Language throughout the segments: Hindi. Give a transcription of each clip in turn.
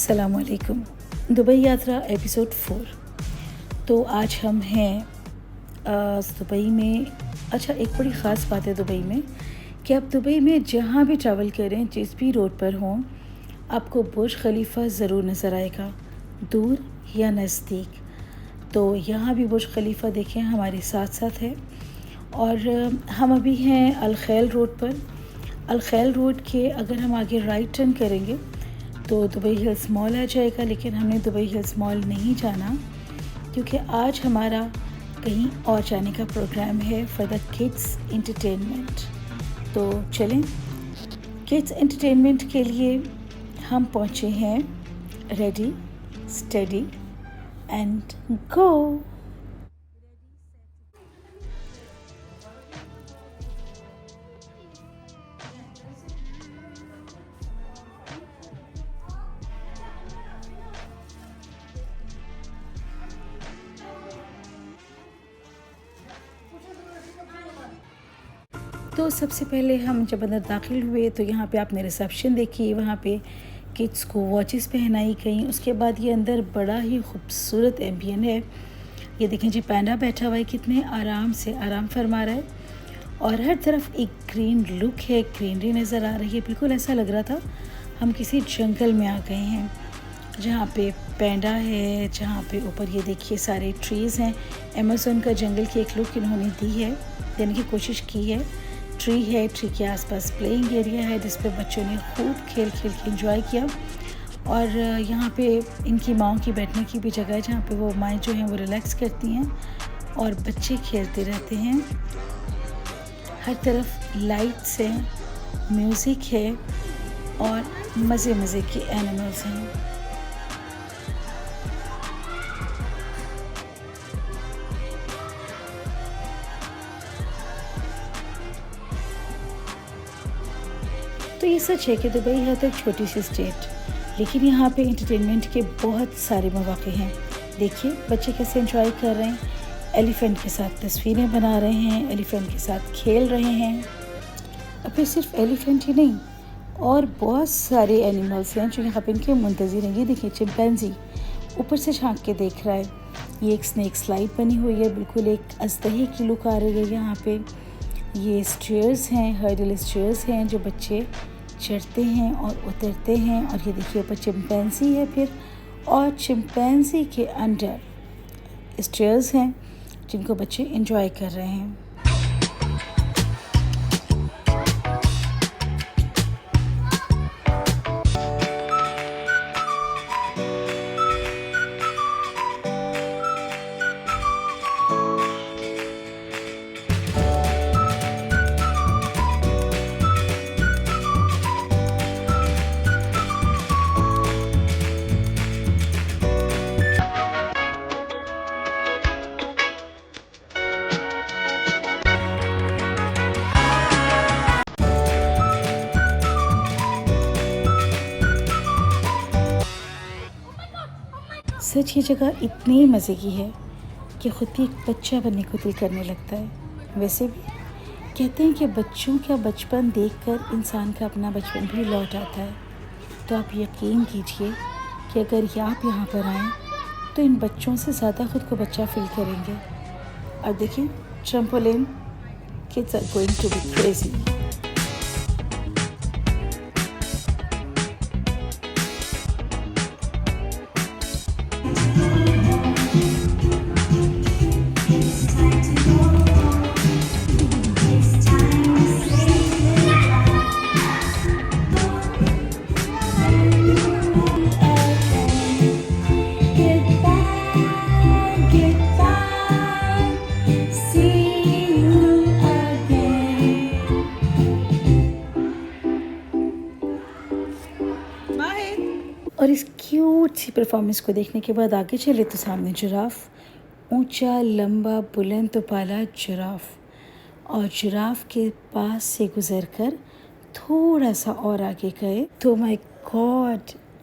अस्सलाम वालेकुम। दुबई यात्रा एपिसोड 4। तो आज हम हैं दुबई में। अच्छा, एक बड़ी ख़ास बात है दुबई में कि आप दुबई में जहाँ भी ट्रैवल करें, जिस भी रोड पर हों, आपको बुर्ज खलीफा ज़रूर नज़र आएगा, दूर या नज़दीक। तो यहाँ भी बुर्ज खलीफा देखें हमारे साथ साथ है। और हम अभी हैं अल खैल रोड पर। अल खैल रोड के अगर हम आगे राइट टर्न करेंगे तो दुबई हिल्स मॉल आ जाएगा, लेकिन हमने दुबई हिल्स मॉल नहीं जाना क्योंकि आज हमारा कहीं और जाने का प्रोग्राम है फॉर द किड्स एंटरटेनमेंट। तो चलें, किड्स एंटरटेनमेंट के लिए हम पहुँचे हैं। Ready, study and go. तो सबसे पहले हम जब अंदर दाखिल हुए तो यहाँ पे आपने रिसेप्शन देखी, वहाँ पे किड्स को वॉचेस पहनाई गई। उसके बाद ये अंदर बड़ा ही खूबसूरत एम्बियन है। ये देखें जी, पैंडा बैठा हुआ है, कितने आराम से आराम फरमा रहा है। और हर तरफ एक ग्रीन लुक है, ग्रीनरी नज़र आ रही है। बिल्कुल ऐसा लग रहा था हम किसी जंगल में आ गए हैं, जहाँ पे पैंडा है, जहाँ पे ऊपर ये देखिए सारे ट्रीज़ हैं। अमेज़न का जंगल की एक लुक इन्होंने दी है, देने की कोशिश की है। ट्री है, ट्री के आसपास प्लेइंग एरिया है जिस पे बच्चों ने खूब खेल खेल के एंजॉय किया। और यहाँ पे इनकी माँओं की बैठने की भी जगह है, जहाँ पे वो माएँ जो हैं वो रिलैक्स करती हैं और बच्चे खेलते रहते हैं। हर तरफ लाइट्स हैं, म्यूज़िक है और मज़े मज़े के एनिमल्स हैं। तो ये सच है कि दुबई है तो एक छोटी सी स्टेट, लेकिन यहाँ पे एंटरटेनमेंट के बहुत सारे मौके हैं। देखिए बच्चे कैसे एंजॉय कर रहे हैं, एलिफेंट के साथ तस्वीरें बना रहे हैं, एलिफेंट के साथ खेल रहे हैं। और फिर सिर्फ एलिफेंट ही नहीं, और बहुत सारे एनिमल्स हैं जो यहाँ पे इनके मुंतज़िर हैं। ये देखिए, चिंपैंजी ऊपर से झांक के देख रहा है। ये एक स्नैक स्लाइड बनी हुई है, बिल्कुल एक अजदहे की लुक आ रही है यहाँ पे। ये स्टेयर्स हैं, हर्डल स्टेयर्स हैं जो बच्चे चढ़ते हैं और उतरते हैं। और ये देखिए ऊपर चिंपैंजी है फिर, और चिंपैंजी के अंडर स्टेयर्स हैं जिनको बच्चे एंजॉय कर रहे हैं। सच ये जगह इतनी मज़े की है कि ख़ुद भी एक बच्चा बनने को दिल करने लगता है। वैसे भी कहते हैं कि बच्चों का बचपन देखकर इंसान का अपना बचपन भी लौट आता है। तो आप यकीन कीजिए कि अगर आप यहाँ पर आएँ तो इन बच्चों से ज़्यादा ख़ुद को बच्चा फील करेंगे। और देखिए, trampoline, kids are going to be crazy. और इस क्यूट सी परफॉर्मेंस को देखने के बाद आगे चले तो सामने जिराफ, ऊंचा लंबा बुलंद तो पाला जिराफ। और जिराफ के पास से गुजरकर थोड़ा सा और आगे गए तो माय गॉड,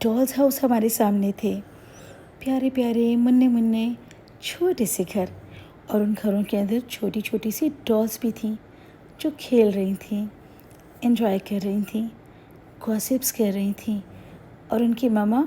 डॉल्स हाउस हमारे सामने थे। प्यारे प्यारे मुन्ने मुन्ने छोटे से घर, और उन घरों के अंदर छोटी छोटी सी डॉल्स भी थीं जो खेल रही थीं, एंजॉय कर रही थीं, गॉसिप्स कर रही थीं। और उनकी मामा